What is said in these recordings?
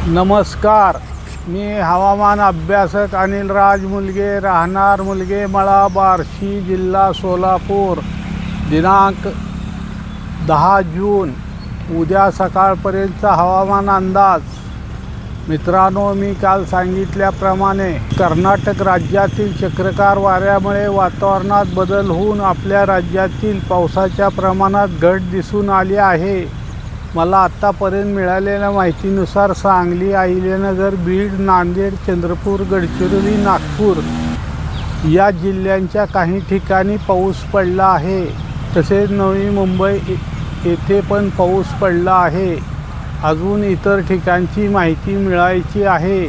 नमस्कार, मी हवामान अभ्यासक अनिलराज मुलगे, राहणार मुलगे मळा, बार्शी, जिल्हा सोलापूर. दिनांक 10 जून. उद्या सकाळपर्यंतचा हवामान अंदाज. मित्रांनो, मी काल सांगितल्याप्रमाणे कर्नाटक राज्यातील चक्रकार वाऱ्यामुळे वातावरणात बदल होऊन आपल्या राज्यातील पावसाच्या प्रमाणात घट दिसून आली आहे. मला आत्तापर्यंत मिळालेल्या माहितीनुसार सांगली, अहिल्यानगर, बीड, नांदेड, चंद्रपूर, गडचिरोली, नागपूर या जिल्ह्यांच्या काही ठिकाणी पाऊस पडला आहे. तसेच नवी मुंबई येथे पण पाऊस पडला आहे. अजून इतर ठिकाणची माहिती मिळायची आहे.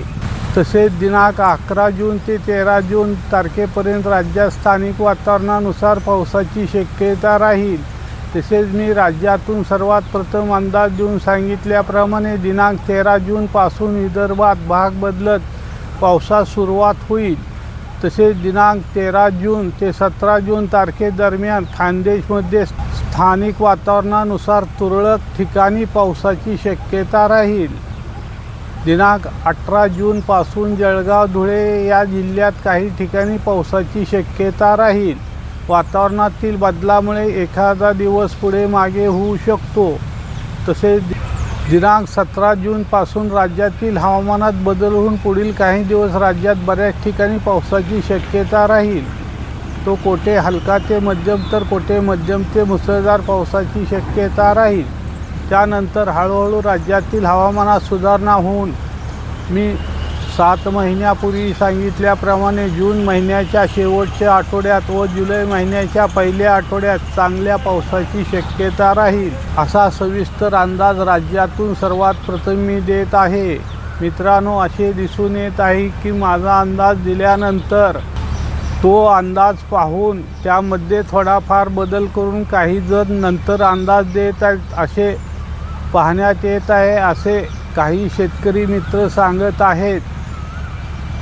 तसेच दिनांक 11 जून ते 13 जून तारखेपर्यंत राज्यात स्थानिक वातावरणानुसार पावसाची शक्यता राहील. तसेच मी राज्यातून सर्वात प्रथम अंदाज देऊन सांगितल्याप्रमाणे दिनांक 13 जूनपासून विदर्भात भाग बदलत पावसास सुरुवात होईल. तसेच दिनांक 13 जून ते 17 जून तारखेदरम्यान खानदेशमध्ये स्थानिक वातावरणानुसार तुरळक ठिकाणी पावसाची शक्यता राहील. दिनांक 18 जूनपासून जळगाव, धुळे या जिल्ह्यात काही ठिकाणी पावसाची शक्यता राहील. वातावरणातील बदलामुळे एखादा दिवस पुढे मागे होऊ शकतो. तसेच दिनांक 17 जूनपासून राज्यातील हवामानात बदल होऊन पुढील काही दिवस राज्यात बऱ्याच ठिकाणी पावसाची शक्यता राहील. तो कोठे हलका ते मध्यम तर कोठे मध्यम ते मुसळधार पावसाची शक्यता राहील. त्यानंतर हळूहळू राज्यातील हवामानात सुधारणा होऊन मी 7 महिन्यापूर्वी सांगितल्याप्रमाणे जून महिन्याच्या शेवटच्या आठवड्यात व जुलै महिन्याच्या पहिल्या आठवड्यात चांगल्या पावसाची शक्यता राहील. असा सविस्तर अंदाज राज्यातून सर्वात प्रथम मी देत आहे. मित्रांनो, असे दिसून येत आहे की माझा अंदाज दिल्यानंतर तो अंदाज पाहून त्यामध्ये थोडाफार बदल करून काही जण नंतर अंदाज देत आहेत असे पाहण्यात येत आहे, असे काही शेतकरी मित्र सांगत आहेत.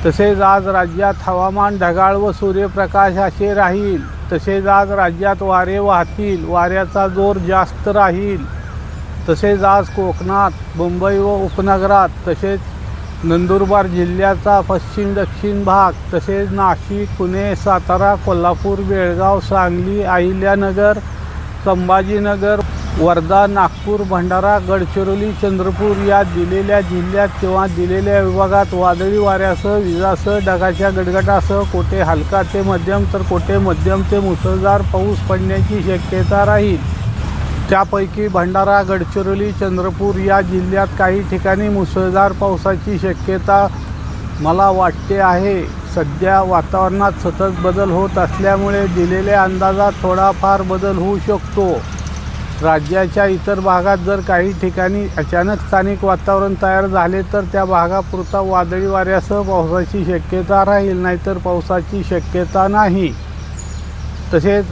तसेच आज राज्यात हवामान ढगाळ व सूर्यप्रकाश असे राहील. तसेच आज राज्यात वारे वाहतील, वाऱ्याचा जोर जास्त राहील. तसेच आज कोकणात, मुंबई व उपनगरात, तसेच नंदुरबार जिल्ह्याचा पश्चिम दक्षिण भाग, तसेच नाशिक, पुणे, सातारा, कोल्हापूर, बेळगाव, सांगली, अहिल्यानगर, संभाजीनगर, वर्धा, नागपूर, भंडारा, गडचिरोली, चंद्रपूर या दिलेल्या जिल्ह्यात किंवा दिलेल्या विभागात वादळी वाऱ्यासह, विजासह, ढगाच्या गडगडासह कोठे हलका ते मध्यम तर कोठे मध्यम ते मुसळधार पाऊस पडण्याची शक्यता राहील. त्यापैकी भंडारा, गडचिरोली, चंद्रपूर या जिल्ह्यात काही ठिकाणी मुसळधार पावसाची शक्यता मला वाटते आहे. सध्या वातावरणात सतत बदल होत असल्यामुळे दिलेल्या अंदाजात थोडाफार बदल होऊ शकतो. राज्याच्या इतर भागात जर काही ठिकाणी अचानक स्थानिक वातावरण तयार झाले तर त्या भागापुरता वादळी वाऱ्यासह पावसाची शक्यता राहील, नाहीतर पावसाची शक्यता नाही. तसेच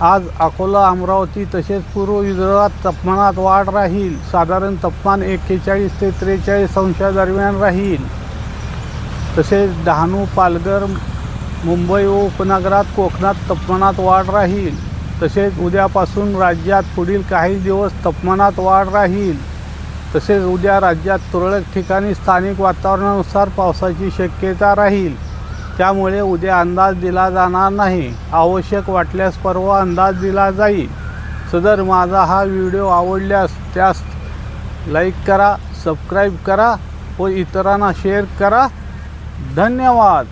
आज अकोला, अमरावती तसेच पूर्व विदर्भात तापमानात वाढ राहील. साधारण तापमान 41 ते 43 अंशादरम्यान राहील. तसेच डहाणू, पालघर, मुंबई व उपनगरात, कोकणात तापमानात वाढ राहील. तसेच उद्यापासून राज्यात पुढील काही दिवस तापमानात वाढ राहील. तसेच उद्या राज्यात तुरळक ठिकाणी स्थानिक वातावरणानुसार पावसाची शक्यता राहील. त्यामुळे उद्या अंदाज दिला जाणार नाही. आवश्यक वाटल्यास परवा अंदाज दिला जाईल. सदर माझा हा व्हिडिओ आवडल्यास त्यास लाईक करा, सबस्क्राईब करा व इतरांना शेअर करा. धन्यवाद.